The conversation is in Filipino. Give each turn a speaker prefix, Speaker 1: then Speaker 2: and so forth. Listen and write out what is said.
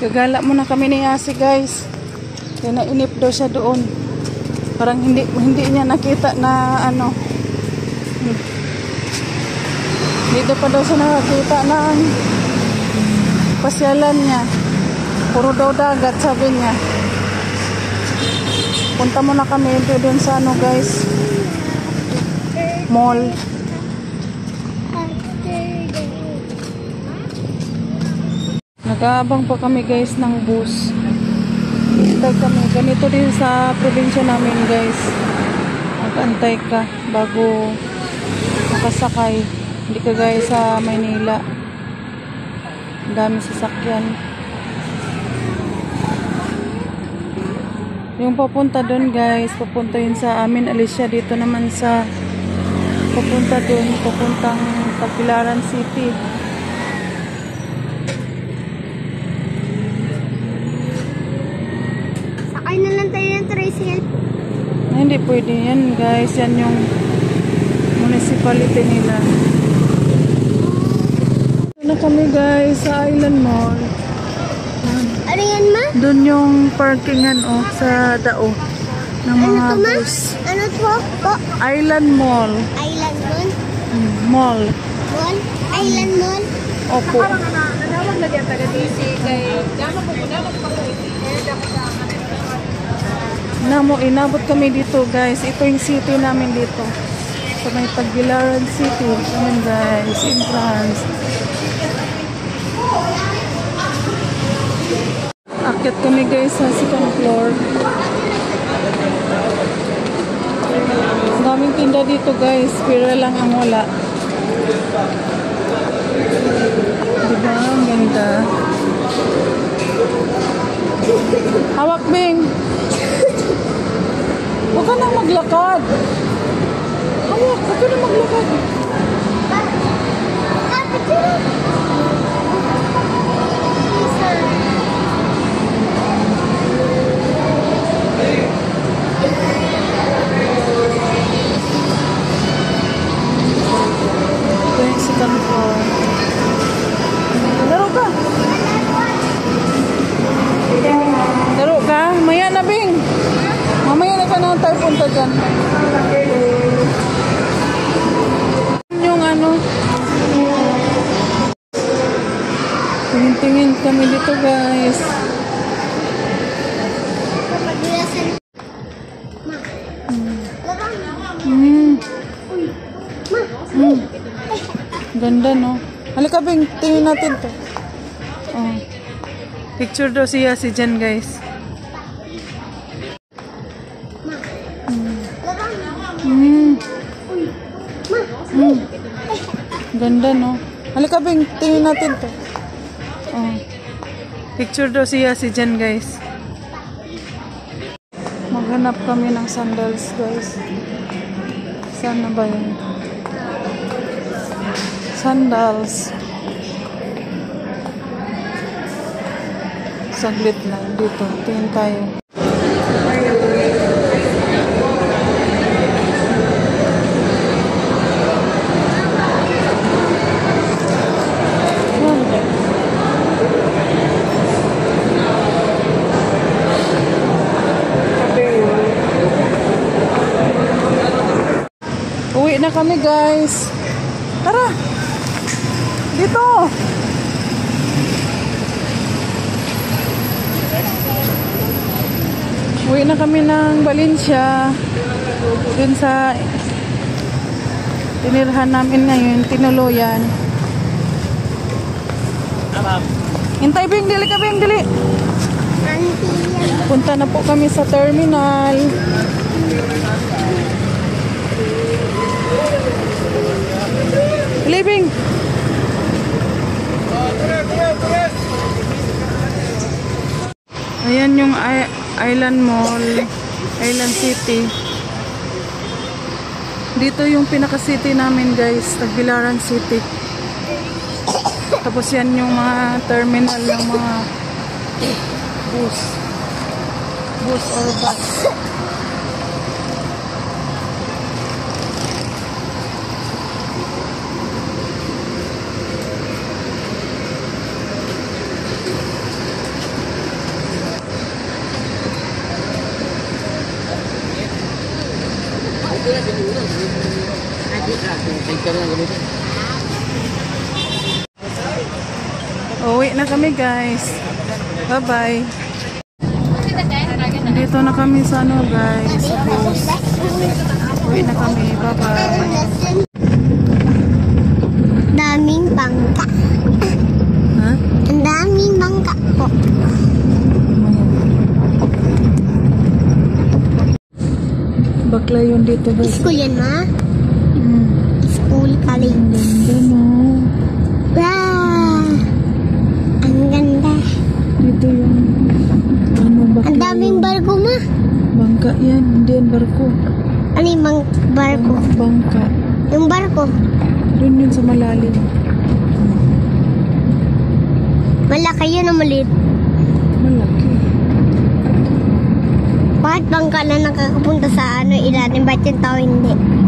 Speaker 1: Gagala muna kami ni Asi, guys. Kaya nainip daw siya doon. Parang hindi niya nakita na ano. Dito pa daw siya nakakita ng pasyalan niya. Puro daw dagat, sabi niya. Punta muna kami doon sa ano, guys, mall. Nag-aabang pa kami, guys, ng bus. Antay kami. Ganito din sa probinsya namin, guys. Mag-antay ka bago makasakay. Hindi ka guys sa Maynila. Ang dami sasakyan. Yung papunta doon, guys, papunta yun sa amin, Alicia. Dito naman sa papunta doon, papuntang Tagbilaran City.
Speaker 2: Sakay na lang tayo ng tricycle.
Speaker 1: Hindi pwede yan, guys. Yan yung municipality nila. Doon na kami, guys, sa Island Mall.
Speaker 2: Ano yan, ma?
Speaker 1: Doon yung parkingan, oh, sa dao ng mga
Speaker 2: Ano to, ma?
Speaker 1: bus.
Speaker 2: Ano to? Po?
Speaker 1: Island Mall.
Speaker 2: Island Mall?
Speaker 1: Mall.
Speaker 2: Mall? Island Mall?
Speaker 1: Opo.
Speaker 3: Nanawag na diyan taga-DC kay gano'n po muna
Speaker 1: Inabot kami dito, guys. Ito yung city namin dito. Sa may Tagbilaran City. Ayan, guys. In France. Akyat kami, guys, sa second floor. Ang daming tinda dito, guys. Pira lang ang wala. Diba? Ang ganda. Hawak, Bing! Huwag ka na maglakad. Hawak, huwag ka na maglakad. Ito yung second floor. Laro ka. Laro ka? Maya na, Bing. Mamaya na ka na tayo punta dyan. Yung ano. Tingin-tingin kami dito, guys. Ganda, no? Halika, Bing. Tingin natin to. Oh. Picture daw siya si Jen, guys. Ganda, no? Halika, Bing. Tingin natin to. Oh. Picture daw siya si Jen, guys. Maghanap kami ng sandals, guys. Saan na ba yun? Sandals. Saglit lang dito. Tingin tayo. Uwi na kami, guys. Tara! Dito! Uwi na kami ng Valencia. Dun sa tinirhan namin ngayon, Tinuluyan. Hintay, Bing! Dili ka, Bing! Dili! Punta na po kami sa terminal. Living. Ayan yung Island Mall, Island City. Dito yung pinaka-city namin, guys, Tagbilaran City. Tapos yan yung mga terminal ng mga bus or bus. Uwi na kami guys. Bye-bye. Dito na kami sa ano guys. Sa bus. Uwi na kami. Bye-bye.
Speaker 2: Daming bangka.
Speaker 1: Ha?
Speaker 2: Ang daming bangka po.
Speaker 1: Bakla yun dito guys.
Speaker 2: School yan, ma?
Speaker 1: Hmm.
Speaker 2: School college.
Speaker 1: Ganda no.
Speaker 2: Wow! Ang ganda.
Speaker 1: Dito yung ano bakla.
Speaker 2: Ang daming
Speaker 1: yun.
Speaker 2: barko, ma.
Speaker 1: Bangka yan. Hindi yan barko.
Speaker 2: Ano yung barko?
Speaker 1: Bangka.
Speaker 2: Yung barko.
Speaker 1: Doon yun sa malalim.
Speaker 2: Malaki yun o maliit?
Speaker 1: Malaki.
Speaker 2: Bakit bangka na nakakapunta sa ano ilalim? Ba't yung tao hindi?